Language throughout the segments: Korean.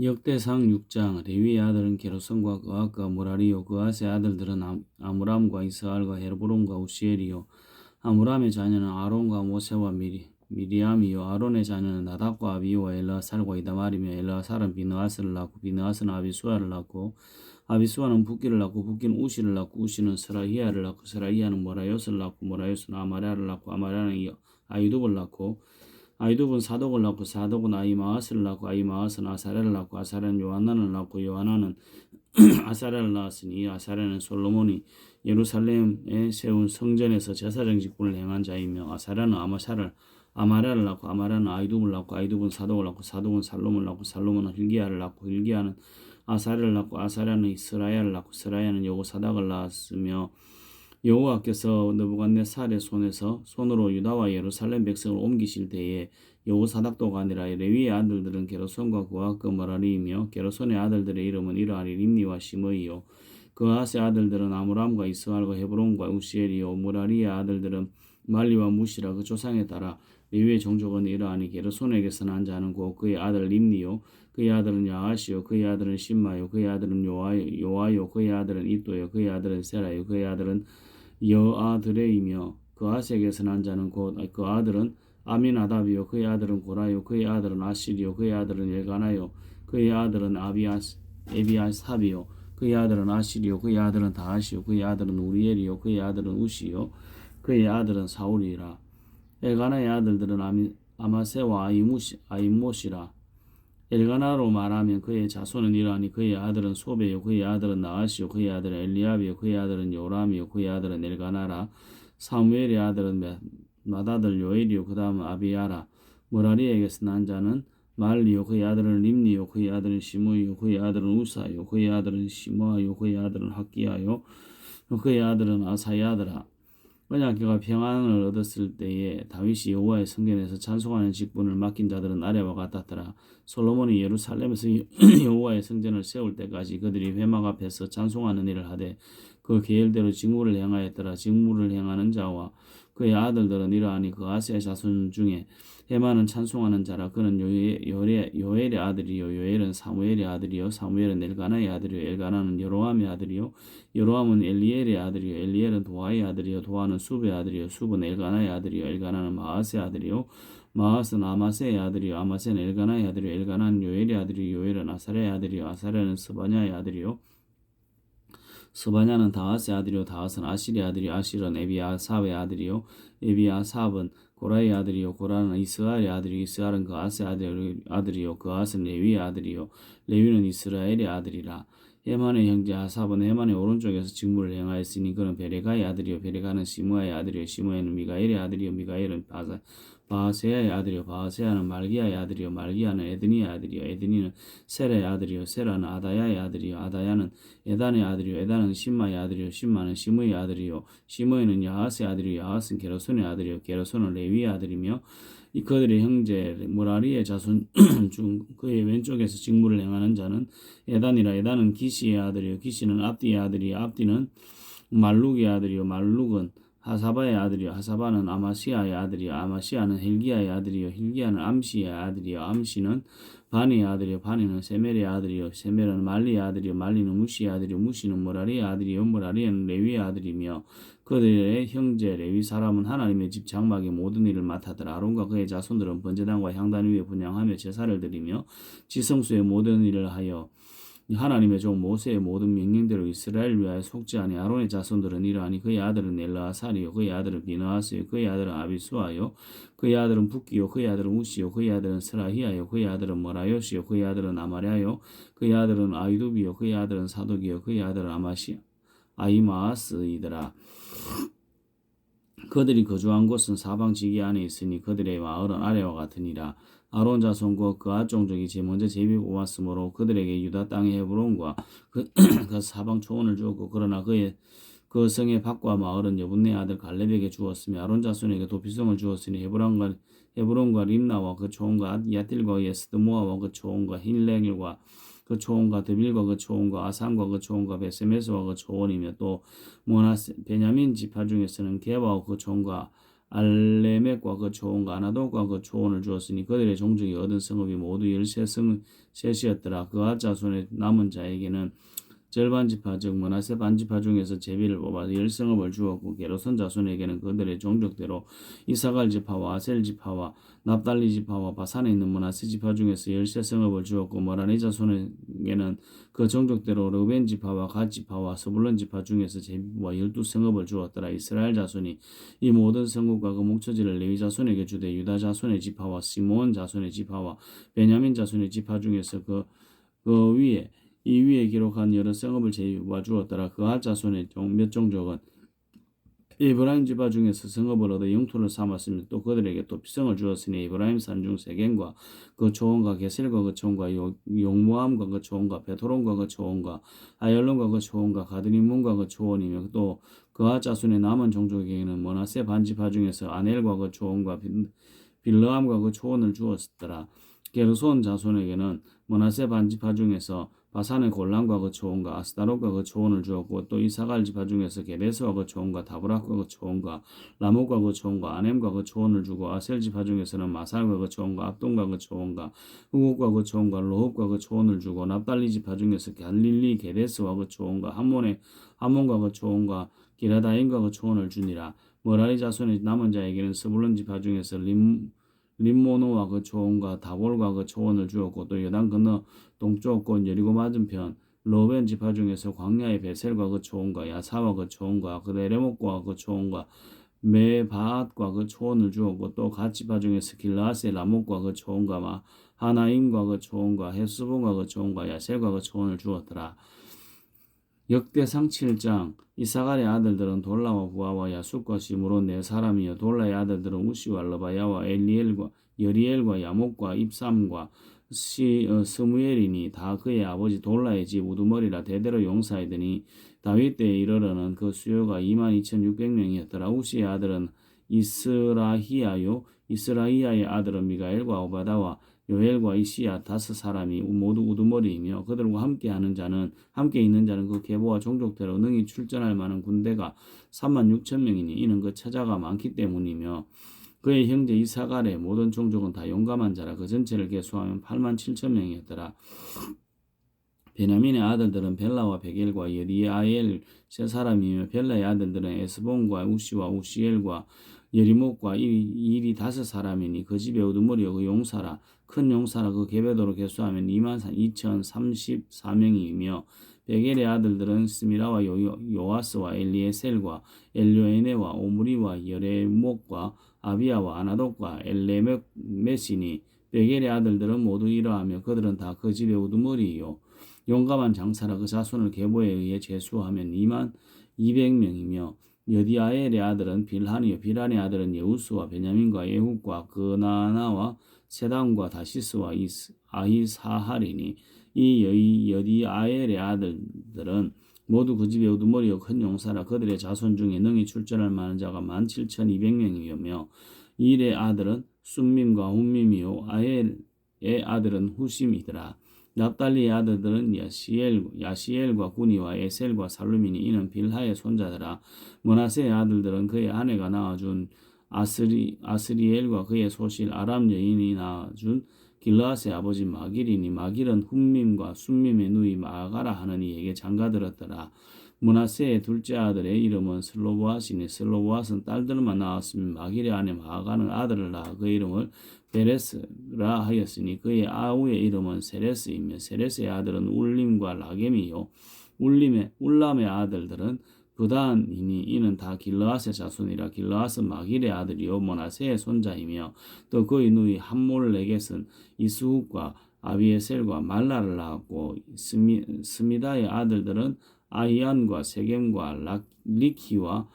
역대상 6장 레위의 아들은 게르손과 그앗과 무라리요 그앗의 아들들은 아므람과 이스할과 헤브론과 우시엘이요 아므람의 자녀는 아론과 모세와 미리암이요 아론의 자녀는 나답과 아비오와 엘르아살과 이다말이며 엘르아살은 비느하스를 낳고 비느하스는 아비수아를 낳고 아비수아는 붓기를 낳고 붓기는 우시를 낳고 우시는 스라히야를 낳고 스라히야는 모라요스를 낳고 모라요스는 아마랴를 낳고 아마랴는 아이두을 낳고 아이두은 사독을 낳고 사독은 아이마아스를 낳고 아이마아스는 아사랴를 낳고 아사랴는 요하난을 낳고 요하난은 아사랴를 낳았으니 이 아사랴는 솔로몬이 예루살렘에 세운 성전에서 제사장 직분을 행한 자이며 아사랴는 아마랴를 낳고 아마랴는 아이두을 낳고 아이두은 사독을 낳고 사독은 살롬을 낳고 살롬은 hil기야를 낳고 hil기야는 아사랴를 낳고 아사랴는 스라야를 낳고 스라야는 여호사닥을 낳았으며 여호와께서 느부갓네살의 손으로 유다와 예루살렘 백성을 옮기실 때에 여호사닥도가 아니라 레위의 아들들은 게르손과 그앗과 머라리이며 게르손의 아들들의 이름은 이러하니 림니와 시므이요 그앗의 아들들은 아므람과 이스할과 헤브론과 우시엘이요 무라리의 아들들은 말리와 무시라 그 조상에 따라 레위의 종족은 이러하니 게르손에게서 난 자는 곧 그의 아들 림니요 그의 아들은 야하시요 그의 아들은 심마요 그의 아들은 요아요 그의 아들은 이또요 그의 아들은 세라요 그의 아들은 여아드레이며 그앗에게서 난 자는 곧 그 아들은 아미나답이요 그의 아들은 고라요 그의 아들은 아시리요 그의 아들은 엘가나요 그의 아들은 에비아삽이요 그의 아들은 아시리요 그의 아들은 다하시요 그의 아들은 우리엘이요 그의 아들은 우시요 그의 아들은 사울이라. 엘가나의 아들들은 아마세와 아이못이라. 엘가나로 말하면 그의 자손은 이러하니 그의 아들은 소베요 그의 아들은 나아시요 그의 아들은 엘리압이요 그의 아들은 요람이요 그의 아들은 엘가나라. 사무엘의 아들은 마다들 요엘이요 그 다음은 아비야라. 무라리에게서 난 자는 말리요 그의 아들은 림니요 그의 아들은 시므이요 그의 아들은 우사요 그의 아들은 시므아요 그의 아들은 학기야요 그의 아들은 아사야드라. 만약 그가 평안을 얻었을 때에 다윗이 여호와의 성전에서 찬송하는 직분을 맡긴 자들은 아래와 같았더라. 솔로몬이 예루살렘에서 여호와의 성전을 세울 때까지 그들이 회막 앞에서 찬송하는 일을 하되 그 계율대로 직무를 행하였더라. 직무를 행하는 자와 그의 아들들은 이러하니 그 아세의 자손 중에 헤만은 찬송하는 자라. 그는 요엘의 아들이요 요엘은 사무엘의 아들이요 사무엘은 엘가나의 아들이요 엘가나는 여로함의 아들이요 여로함은 엘리엘의 아들이요 엘리엘은 도아의 아들이요 도아는 수브의 아들이요 수브는 엘가나의 아들이요 엘가나는 마아스의 아들이요 마아스는 아마세의 아들이요 아마세는 엘가나의 아들이요 엘가나는 요엘의 아들이요 요엘은 아사랴의 아들이요 아사랴는 스바냐의 아들이요 스바냐는 다하스의 아들이요 다하스는 아실의 아들이요 아실은 에비아삽의 아들이요 에비아삽은 고라의 아들이요 고라는 이스라엘의 아들이요 이스라엘은 그앗의 아들이요 그앗은 레위의 아들이요 레위는 이스라엘의 아들이라. 헤만의 형제 아삽은 헤만의 오른쪽에서 직무를 행하였으니 그는 베레가의 아들이요 베레가는 시므아의 아들이요 시므아는 미가엘의 아들이요 미가엘은 바하세야의 아들이요 바하세야는 말기야의 아들이요 말기야는 에드니의 아들이요 에드니는 세라의 아들이요 세라는 아다야의 아들이요 아다야는 에단의 아들이요 에단은 심마의 아들이요 심마는 시므의 아들이요 시므이는 야하스의 아들이요 야하스는 게르손의 아들이요 게르손은 레위의 아들이며 그들의 형제 무라리의 자손 중 그의 왼쪽에서 직무를 행하는 자는 에단이라. 에단은 기시의 아들이요 기시는 압디의 아들이요 압디는 말룩의 아들이요 말룩은 하사바의 아들이요 하사바는 아마시아의 아들이요 아마시아는 힐기야의 아들이요 힐기야는 암시의 아들이요 암시는 바니의 아들이요 바니는 세멜의 아들이요 세멜은 말리의 아들이요 말리는 무시의 아들이요 무시는 무라리의 아들이요 무라리는 레위의 아들이며 그들의 형제 레위 사람은 하나님의 집 장막의 모든 일을 맡았더라. 아론과 그의 자손들은 번제단과 향단 위에 분향하며 제사를 드리며 지성소의 모든 일을 하여 하나님의 종 모세의 모든 명령대로 이스라엘 위하여 속지 아니. 아론의 자손들은 이러하니 그의 아들은 엘르아살이요 그의 아들은 비느하스요 그의 아들은 아비수아요 그의 아들은 붓기요 그의 아들은 우시요 그의 아들은 스라히야요 그의 아들은 머라요시요 그의 아들은 아마랴요 그의 아들은 아이두비요 그의 아들은 사독이요 그의 아들은 아이마아스이더라. 그들이 거주한 곳은 사방 지기 안에 있으니 그들의 마을은 아래와 같으니라. 아론 자손과 그앗 종족이 제일 먼저 제비 뽑았으므로 그들에게 유다 땅의 헤브론과 그 사방 초원을 주었고 그러나 그 성의 밭과 마을은 여분네 아들 갈렙에게 주었으며 아론 자손에게 도피성을 주었으니 헤브론과 림나와 그 초원과 야틸과 예스드모아와 그 초원과 힐렉과 그 초원과 드빌과 그 초원과 아산과 그 초원과 베세메스와 그 초원이며 또 모나세 베냐민 지파 중에서는 게바와 그 초원과 알레멕과 그 초원과 아나독과 그 초원을 주었으니 그들의 종족이 얻은 성읍이 모두 13셋이었더라. 그아 자손의 남은 자에게는 절반 지파 즉 므낫세 반지파 중에서 제비를 뽑아 10성읍을 주었고 게르손 자손에게는 그들의 종족대로 이사갈 지파와 아셀 지파와 납달리 지파와 바산에 있는 므낫세 지파 중에서 13성읍을 주었고 머라리 자손에게는 그 종족대로 르벤 지파와 갓 지파와 스불론 지파 중에서 제비와 12성읍을 주었더라. 이스라엘 자손이 이 모든 성읍과 그 목초지를 레위 자손에게 주되 유다 자손의 지파와 시므온 자손의 지파와 베냐민 자손의 지파 중에서 그 위에 이 위에 기록한 여러 성읍을 제비와 주었더라. 그아 자손의 몇 종족은 에브라임 지파 중에서 성읍을 얻어 영토를 삼았으며 또 그들에게 또 피성을 주었으니 에브라임 산중 세겜과 그 초원과 게셀과 그 초원과 용모함과 그 초원과 베토론과 그 초원과 아열론과 그 초원과 가드림몬과 그 초원이며 또 그아 자손의 남은 종족에게는 므낫세 반지파 중에서 아넬과 그 초원과 빌르함과 그 초원을 주었더라. 게르손 자손에게는 므낫세 반지파 중에서 바산의 골란과 그 초원과 아스다롯과 그 초원을 주었고 또 이사갈 지파 중에서 게데스와 그 초원과 다브락과 그 초원과 라목과 그 초원과 아넴과 그 초원을 주고 아셀 지파 중에서는 마살과 그 초원과 압돈과 그 초원과 후국과 그 초원과 로흡과 그 초원을 주고 납달리 지파 중에서 갈릴리 게데스와 그 초원과 함몬과 그 초원과 기라다임과 그 초원을 주니라. 머라리 자손의 남은 자에게는 스불론 지파 중에서 림모노와 그 초원과 다볼과 그 초원을 주었고 또 요단 건너 동쪽 곳 여리고 맞은편 로벤 지파 중에서 광야의 베셀과 그 초원과 야사와 그 초원과 그 에레목과 그 초원과 메바앗과 그 초원을 주었고 또 갓 지파 중에서 길라스의 라목과 그 초원과 하나임과 그 초원과 헤스본과 그 초원과 야셀과 그 초원을 주었더라. 역대상 7장 이사갈의 아들들은 돌라와 부하와 야숫과 시므론 네 사람이요 돌라의 아들들은 우시와 러바야와 엘리엘과 여리엘과 야목과 입삼과 스무엘이니 다 그의 아버지 돌라의 집 우두머리라 대대로 용사이더니 다윗 때에 이르러는 그 수요가 22,600명이었더라. 우시의 아들은 이스라히야요 이스라히야의 아들은 미가엘과 오바다와 요엘과 이시야 5사람이 모두 우두머리이며 그들과 함께 있는 자는 그 계보와 종족대로 능히 출전할 만한 군대가 36,000명이니 이는 그 처자가 많기 때문이며 그의 형제 이사갈의 모든 종족은 다 용감한 자라. 그 전체를 계수하면 87,000명이었더라. 베냐민의 아들들은 벨라와 베겔과 여디아엘 세 사람이며 벨라의 아들들은 에스본과 우시와 우시엘과 여리목과 일이 5사람이니 그 집의 우두머리요 그 용사라 큰 용사라 그 계배도로 계수하면 22,034명이며 베겔의 아들들은 스미라와 요아스와 엘리에셀과 엘료에네와 오므리와 여레목과 아비야와 아나독과 엘레메시니 베겔의 아들들은 모두 이러하며 그들은 다 그 집의 우두머리이요 용감한 장사라. 그 자손을 계보에 의해 제수하면 22,200명이며 여디아엘의 아들은 빌한이요 빌한의 아들은 예우스와 베냐민과 예훗과 그나나와 세단과 다시스와 아히사할이니 이 여디아엘의 아들들은 모두 그 집의 우두머리요 큰 용사라. 그들의 자손 중에 능히 출전할 만한 자가 17,200명이며 일의 아들은 순밈과 훈밈이요 아엘의 아들은 후심이더라. 납달리의 아들들은 야시엘과 구니와 에셀과 살루미니 이는 빌하의 손자더라. 므낫세의 아들들은 그의 아내가 낳아준 아스리엘과 그의 소실 아람 여인이 낳아준 길라앗의 아버지 마길이니 마길은 훈밈과 순밈의 누이 마가라 하는 이에게 장가들었더라. 므낫세의 둘째 아들의 이름은 슬로보앗이니 슬로보앗은 딸들만 낳았으며 마길의 아내 마가는 아들을 낳아 그 이름을 베레스라 하였으니 그의 아우의 이름은 세레스이며 세레스의 아들은 울림과 라겜이요 울람의 아들들은 부단이니 이는 다 길르앗의 자손이라. 길르앗은 마길의 아들이요 므낫세의 손자이며 또 그의 누이 함몰레겟은 이스훅과 아비에셀과 말라를 낳았고 스미다의 아들들은 아이안과 세겜과 리키와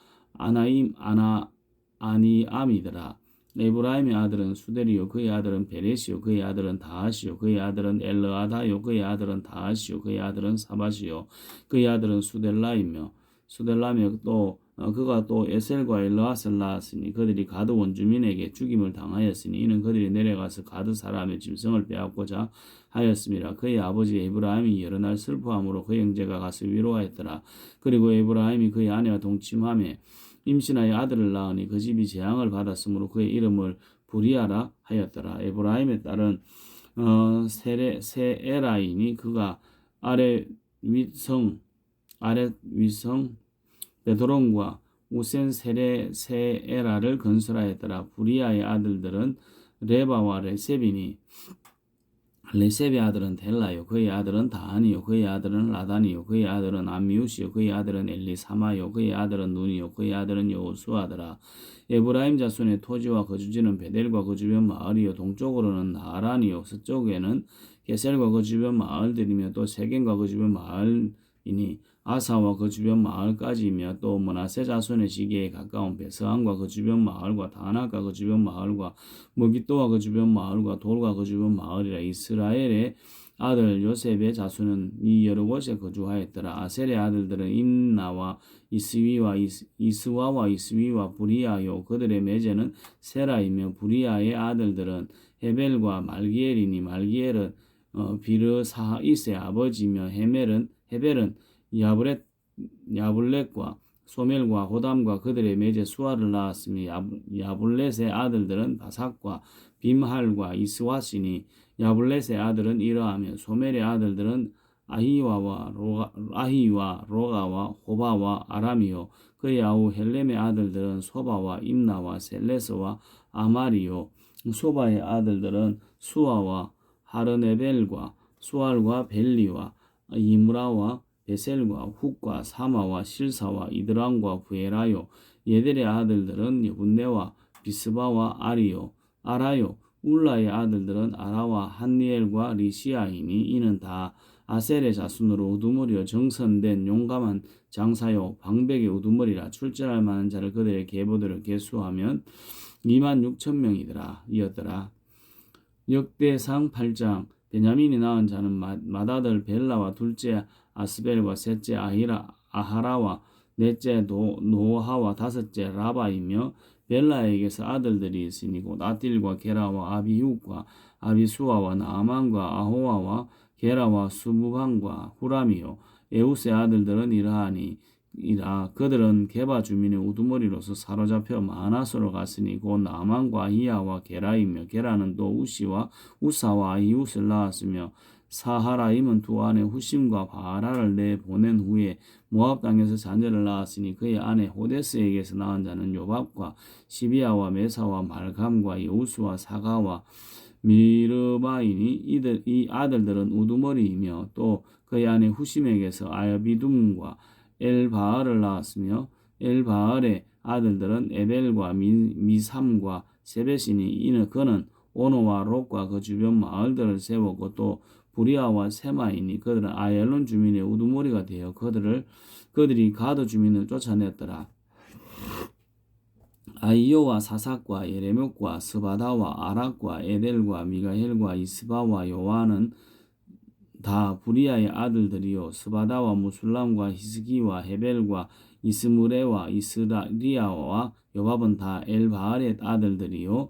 아니암이더라. 에브라임의 아들은 수델이요 그의 아들은 베레시요 그의 아들은 다하시요 그의 아들은 엘르아다요 그의 아들은 다하시요 그의 아들은 사바시요 그의 아들은 수델라며 또 그가 또 에셀과 엘르앗을 낳았으니 그들이 가드 원주민에게 죽임을 당하였으니 이는 그들이 내려가서 가드 사람의 짐승을 빼앗고자 하였습니다. 그의 아버지 에브라임이 여러 날 슬퍼함으로 그 형제가 가서 위로하였더라. 그리고 에브라임이 그의 아내와 동침하며 임신하여 아들을 낳으니 그 집이 재앙을 받았으므로 그의 이름을 부리아라 하였더라. 에브라임의 딸은 세에라이니 그가 아랫 위성 베드론과 우센 세에라를 건설하였더라. 부리아의 아들들은 레바와 레셉이니 레셉의 아들은 델라요 그의 아들은 다하니요 그의 아들은 라다니요 그의 아들은 암미우시요 그의 아들은 엘리사마요 그의 아들은 눈이요 그의 아들은 여호수아더라. 에브라임 자손의 토지와 거주지는 베델과 그 주변 마을이요 동쪽으로는 나란이요 서쪽에는 게셀과 그 주변 마을들이며 또 세겜과 그 주변 마을이니 아사와 그 주변 마을까지이며 또 므낫세 자손의 지게에 가까운 베스안과 그 주변 마을과 다낙과 그 주변 마을과 머깃도와 그 주변 마을과 돌과 그 주변 마을이라. 이스라엘의 아들 요셉의 자손은 이 여러 곳에 거주하였더라. 아셀의 아들들은 임나와 이스위와 이스와와 이스위와 부리아요 그들의 매제는 세라이며 부리아의 아들들은 헤벨과 말기엘이니 말기엘은 비르사이스의 아버지며 헤벨은 야블렛과 소멜과 호담과 그들의 매제 수아를 낳았으며 야블렛의 아들들은 바삭과 빔할과 이스와시니 야블렛의 아들은 이러하며 소멜의 아들들은 아히와 로가와 호바와 아람이요 그의 아우 헬렘의 아들들은 소바와 임나와 셀레스와 아마리요 소바의 아들들은 수아와 하르네벨과 수알과 벨리와 이므라와 베셀과 훅과 사마와 실사와 이드람과 부에라요. 예델의 아들들은 여분네와 비스바와 아라요. 울라의 아들들은 아라와 한니엘과 리시아이니 이는 다 아셀의 자손으로 우두머리여 정선된 용감한 장사요 방백의 우두머리라. 출전할 만한 자를 그들의 계보들을 계수하면 26,000명이더라 이었더라. 역대상 8장. 베냐민이 낳은 자는 맏아들 벨라와 둘째 아스벨과 셋째 아하라와 넷째 노하와 다섯째 라바이며 벨라에게서 아들들이 있으니 곧 아딜과 게라와 아비육과 아비수아와 나아만과 아호와와 게라와 수부방과 후람이요. 에우스의 아들들은 그들은 게바 주민의 우두머리로서 사로잡혀 마나스로 갔으니 곧 나만과 아히야와 게라이며 게라는 또 우시와 우사와 아히웃을 낳았으며 사하라임은 두 아내 후심과 바라를 내보낸 후에 모압 땅에서 자녀를 낳았으니 그의 아내 호데스에게서 낳은 자는 요밥과 시비아와 메사와 말감과 여우수와 사가와 미르바이니 이 아들들은 우두머리이며 또 그의 아내 후심에게서 아야비둠과 엘바알을 낳았으며 엘바알의 아들들은 에벨과 미삼과 세벳이니 이는 그는 오노와 롯과 그 주변 마을들을 세웠고 또 부리아와 세마이니 그들은 아얄론 주민의 우두머리가 되어 그들이 가드 주민을 쫓아냈더라. 아이요와 사삭과 예레목과 스바다와 아락과 에델과 미가헬과 이스바와 요아는 다 부리아의 아들들이요 스바다와 무술람과 히스기와 헤벨과 이스무레와 이스라리아와 요밥은 다 엘바알의 아들들이요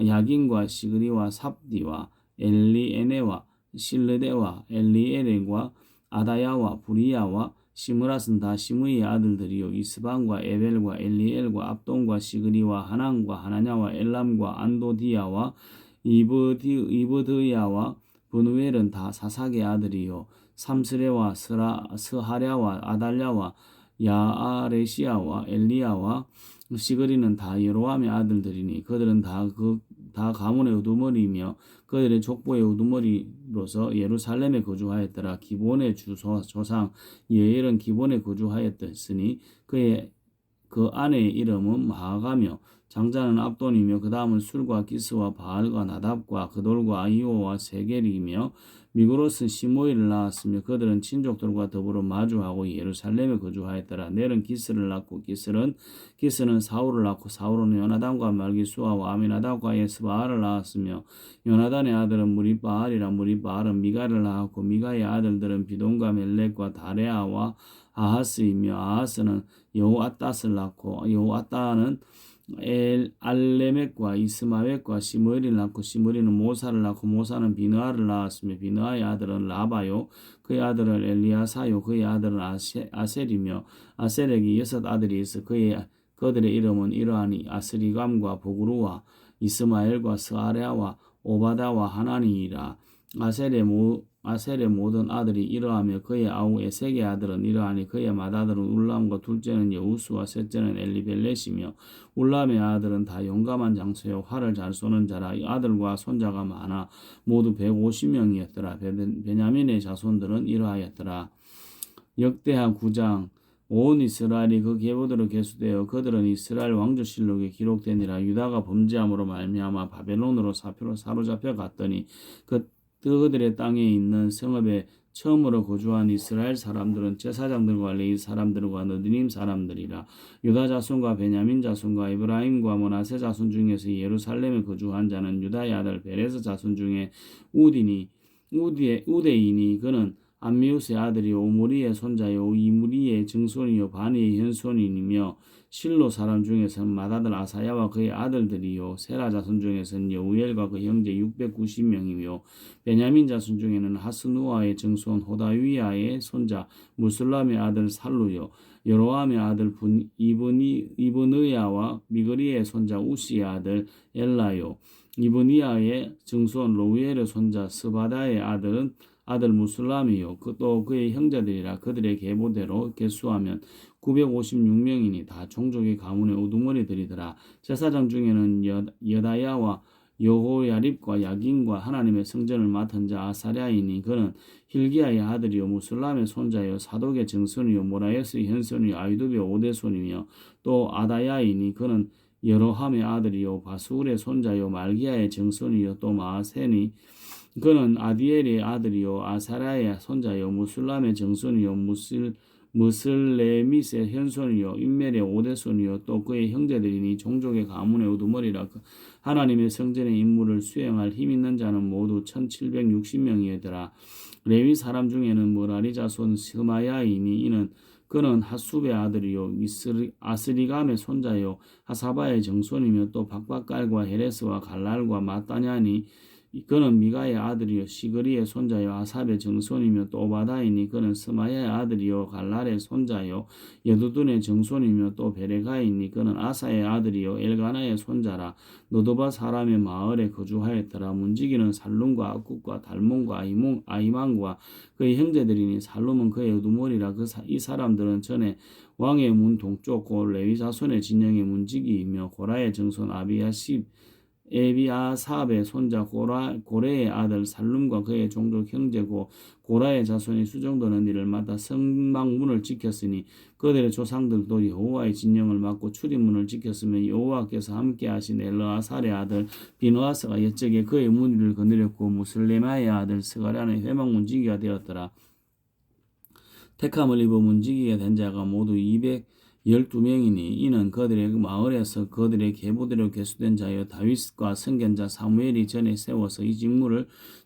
야긴과 시그리와 삽디와 엘리에네와 실르데와 엘리에렉과 아다야와 부리아와 시므랏은 다 시므이의 아들들이요 이스방과 에벨과 엘리엘과 압돈과 시그리와 하난과 하나냐와 엘람과 안도디아와 이브드야와 브누엘은 다 사삭의 아들이요 삼스레와 스하랴와 아달랴와 야아레시아와 엘리야와 시그리는 다 여로함의 아들들이니 그들은 다 가문의 우두머리이며 그들의 족보의 우두머리로서 예루살렘에 거주하였더라. 기본의 조상 예엘은 기본에 거주하였으니 그 아내의 이름은 마아가며 장자는 압돈이며 그 다음은 술과 기스와 바알과 나답과 그돌과 아이오와 세겔이며 미그롯은 시모이를 낳았으며 그들은 친족들과 더불어 마주하고 예루살렘에 거주하였더라. 넬은 기스를 낳고 기스는 사울을 낳고 사울은 요나단과 말기수아와 아미나답과 예스바알을 낳았으며 요나단의 아들은 무리바알이라 무리바알은 미가를 낳았고 미가의 아들들은 비돈과 멜렉과 다레아와 아하스이며 아하스는 여호아따스를 낳고 여호아따는 알레멕과 이스마웻과 시므리를 낳고 시므리는 모사를 낳고 모사는 비느아를 낳았으며 비느아의 아들은 라바요 그의 아들은 엘리아사요 그의 아들은 아셀이며 아셀에게 6 아들이 있어 그 그들의 이름은 이러하니 아스리감과 보그루와 이스마엘과 스아랴와 오바다와 하나니이라. 아셀의 모든 아들이 이러하며 그의 아우 에색의 아들은 이러하니 그의 맏아들은 울람과 둘째는 여우스와 셋째는 엘리벨렛이며 울람의 아들은 다 용감한 장수요 활을 잘 쏘는 자라. 아들과 손자가 많아 모두 150명이었더라. 베냐민의 자손들은 이러하였더라. 역대하 9장. 온 이스라엘이 그 계보대로 계수되어 그들은 이스라엘 왕조실록에 기록되니라. 유다가 범죄함으로 말미암아 바벨론으로 사로잡혀 갔더니 그들의 땅에 있는 성읍에 처음으로 거주한 이스라엘 사람들은 제사장들과 레위 사람들과 느디님 사람들이라. 유다 자손과 베냐민 자손과 이브라임과 므낫세 자손 중에서 예루살렘에 거주한 자는 유다의 아들 베레스 자손 중에 우데이니 그는 암미우스의 아들이요 오므리의 손자요 이므리의 증손이요 바니의 현손이며 실로 사람 중에서는 맏아들 아사야와 그의 아들들이요 세라 자손 중에서는 여우엘과 그 형제 690명이며 베냐민 자손 중에는 하스누아의 증손 호다위아의 손자 무슬람의 아들 살루요 여로함의 아들 이브느야와 미그리의 손자 우시의 아들 엘라요 이브니아의 증손 로우엘의 손자 스바다의 아들 무슬람이요 또 그의 형제들이라. 그들의 계보대로 계수하면 956명이니 다 종족의 가문의 우두머리들이더라. 제사장 중에는 여다야와 여호야립과 야긴과 하나님의 성전을 맡은 자 아사랴이니 그는 힐기야의 아들이요 무슬람의 손자요 사독의 증손이요 모라에스의 현손이요 아이두의 오대손이며 또 아다야이니 그는 여로함의 아들이요 바수울의 손자요 말기야의 증손이요 또 마아세니 그는 아디엘의 아들이요 아사라의 손자요 무슬람의 정손이요 무슬레밋의 현손이요 임멜의 오대손이요 또 그의 형제들이니 종족의 가문의 우두머리라. 하나님의 성전의 임무를 수행할 힘 있는 자는 모두 1760명이더라. 레위 사람 중에는 므라리 자손 스마야이니 그는 하숲의 아들이요 아스리감의 손자요 하사바의 정손이며 또 박박갈과 헤레스와 갈랄과 마따냐니 그는 미가의 아들이요 시그리의 손자요 아삽의 정손이며 또 오바다이니 그는 스마야의 아들이요 갈랄의 손자요 여두둔의 정손이며 또 베레가이니 그는 아사의 아들이요 엘가나의 손자라. 노도바 사람의 마을에 거주하였더라. 문지기는 살룸과 악국과 달몬과 아이망과 그의 형제들이니 살룸은 그의 우두머리라. 이 사람들은 전에 왕의 문 동쪽 고 레위 자손의 진영의 문지기이며 고라의 정손 에비아삽의 손자 고레의 아들 살룸과 그의 종족 형제고 고라의 자손이 수정도는 일을 맡아 성막문을 지켰으니 그들의 조상들도 여호와의 진영을 맡고 출입문을 지켰으며 여호와께서 함께하신 엘르아살의 아들 비느하스가 옛적에 그의 문위를 거느렸고 무슬레마의 아들 스가랴는 회막 문지기가 되었더라. 택함을 입어 문지기가 된 자가 모두 212명이니 이는 그들의 마을에서 그들의 계보대로 계수된 자여 다윗과 선견자 사무엘이 전에 세워서 이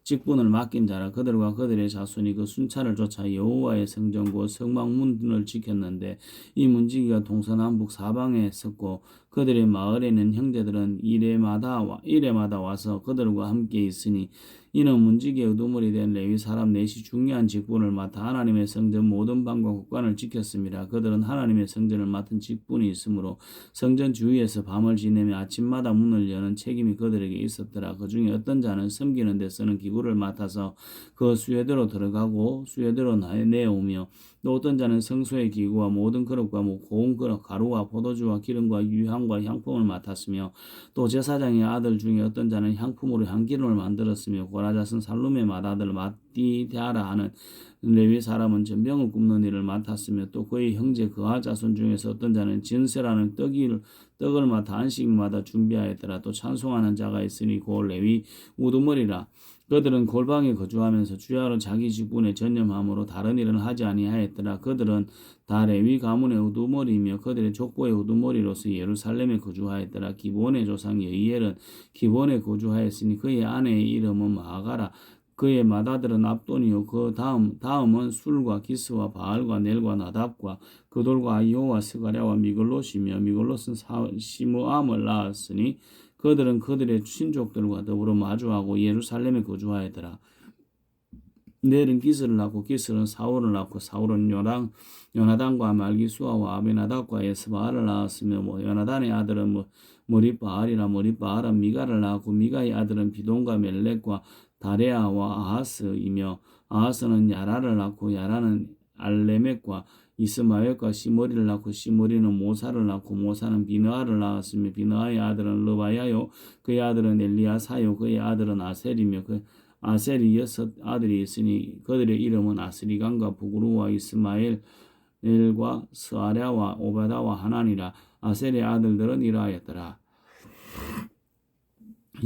직분을 맡긴 자라. 그들과 그들의 자손이 그 순찰을 쫓아 여호와의 성전과 성막문을 지켰는데 이 문지기가 동서남북 사방에 섰고 그들의 마을에는 형제들은 일해마다 와서 그들과 함께 있으니 이는 문지기의 우두머리 된 레위 사람 넷이 중요한 직분을 맡아 하나님의 성전 모든 방과 곳간을 지켰습니다. 그들은 하나님의 성전을 맡은 직분이 있으므로 성전 주위에서 밤을 지내며 아침마다 문을 여는 책임이 그들에게 있었더라. 그 중에 어떤 자는 섬기는 데 쓰는 기구를 맡아서 그 수레대로 들어가고 수레대로 내오며 또 어떤 자는 성소의 기구와 모든 그릇과 고운 그릇 가루와 포도주와 기름과 유향과 향품을 맡았으며 또 제사장의 아들 중에 어떤 자는 향품으로 향기름을 만들었으며 고라자손 살룸의 맏아들 마띠데아라 하는 레위 사람은 전병을 굽는 일을 맡았으며 또 그의 형제 그하 자손 중에서 어떤 자는 진세라는 떡을 맡아 안식마다 준비하였더라. 또 찬송하는 자가 있으니 그 레위 우두머리라. 그들은 골방에 거주하면서 주야로 자기 직분에 전념함으로 다른 일은 하지 아니하였더라. 그들은 다 레위 가문의 우두머리이며 그들의 족보의 우두머리로서 예루살렘에 거주하였더라. 기본의 조상 여이엘은 기본에 거주하였으니 그의 아내의 이름은 마아가라. 그의 맏아들은 압돈이요 그 다음은 술과 기스와 바알과 넬과 나답과 그돌과 아이오와 스가랴와 미글롯이며 미글롯은 시므암을 낳았으니 그들은 그들의 친족들과 더불어 마주하고 예루살렘에 거주하였더라. 넬은 기스를 낳고 기스는 사울을 낳고 사울은 요나단과 말기수아와 아베나답과 에스바알을 낳았으며 요나단의 아들은 머릿바알이라 머릿바알은 미가를 낳았고 미가의 아들은 비돈과 멜렉과 다레아와 아하스이며 아하스는 야라를 낳고 야라는 알레멕과 이스마엘과 시머리를 낳고 시머리는 모사를 낳고 모사는 비느아를 낳았으며 비느아의 아들은 르바야요 그의 아들은 엘리아사요 그의 아들은 아셀이며 그 아셀이 6 아들이 있으니 그들의 이름은 아스리간과 부그루와 이스마엘과 스아랴와 오바다와 하나니라. 아셀의 아들들은 이러하였더라.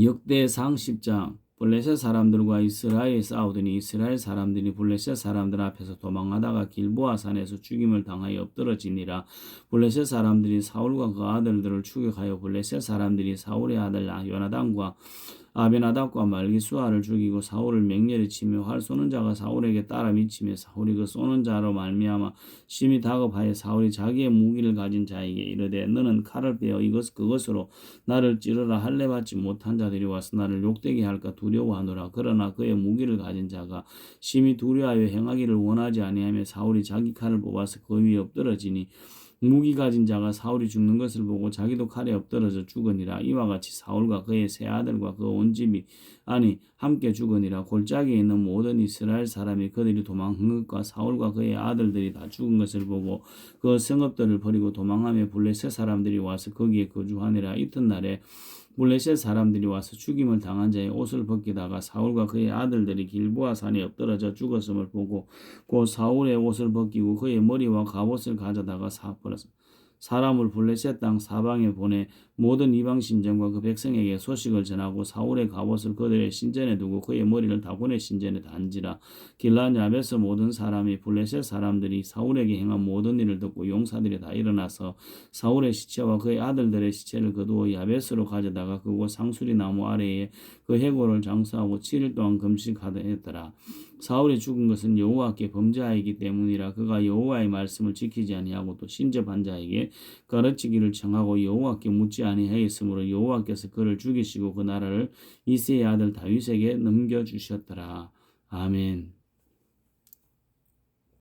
역대상 10장. 블레셋 사람들과 이스라엘이 싸우더니 이스라엘 사람들이 블레셋 사람들 앞에서 도망하다가 길보아 산에서 죽임을 당하여 엎드러지니라. 블레셋 사람들이 사울과 그 아들들을 추격하여 블레셋 사람들이 사울의 아들 요나단과 아베나답과 말기수아를 죽이고 사울을 맹렬히 치며 활 쏘는 자가 사울에게 따라 미치며 사울이 그 쏘는 자로 말미암아 심히 다급하여 사울이 자기의 무기를 가진 자에게 이르되 너는 칼을 빼어 그것으로 나를 찌르라 할례 받지 못한 자들이 와서 나를 욕되게 할까 두려워하노라. 그러나 그의 무기를 가진 자가 심히 두려워하여 행하기를 원하지 아니하며 사울이 자기 칼을 뽑아서 그 위에 엎드러지니 무기 가진 자가 사울이 죽는 것을 보고 자기도 칼에 엎드러져 죽으니라. 이와 같이 사울과 그의 세 아들과 그 온 집이 함께 죽으니라. 골짜기에 있는 모든 이스라엘 사람이 그들이 도망한 것과 사울과 그의 아들들이 다 죽은 것을 보고 그 성읍들을 버리고 도망하며 블레셋 사람들이 와서 거기에 거주하니라. 이튿날에 블레셋 사람들이 와서 죽임을 당한 자의 옷을 벗기다가 사울과 그의 아들들이 길보아 산에 엎드러져 죽었음을 보고 곧 사울의 옷을 벗기고 그의 머리와 갑옷을 가져다가 사람을 블레셋 땅 사방에 보내 모든 이방 신전과 그 백성에게 소식을 전하고 사울의 갑옷을 그들의 신전에 두고 그의 머리를 다곤의 신전에 단지라. 길라 야베스 모든 사람이 블레셋 사람들이 사울에게 행한 모든 일을 듣고 용사들이 다 일어나서 사울의 시체와 그의 아들들의 시체를 거두어 야베스로 가져다가 그곳 상수리 나무 아래에 그 해골을 장사하고 7일 동안 금식하더라. 사울이 죽은 것은 여호와께 범죄하이기 때문이라. 그가 여호와의 말씀을 지키지 아니하고 또 신접한 자에게 가르치기를 청하고 여호와께 묻지 아니하였으므로 여호와께서 그를 죽이시고 그 나라를 이새의 아들 다윗에게 넘겨주셨더라. 아멘.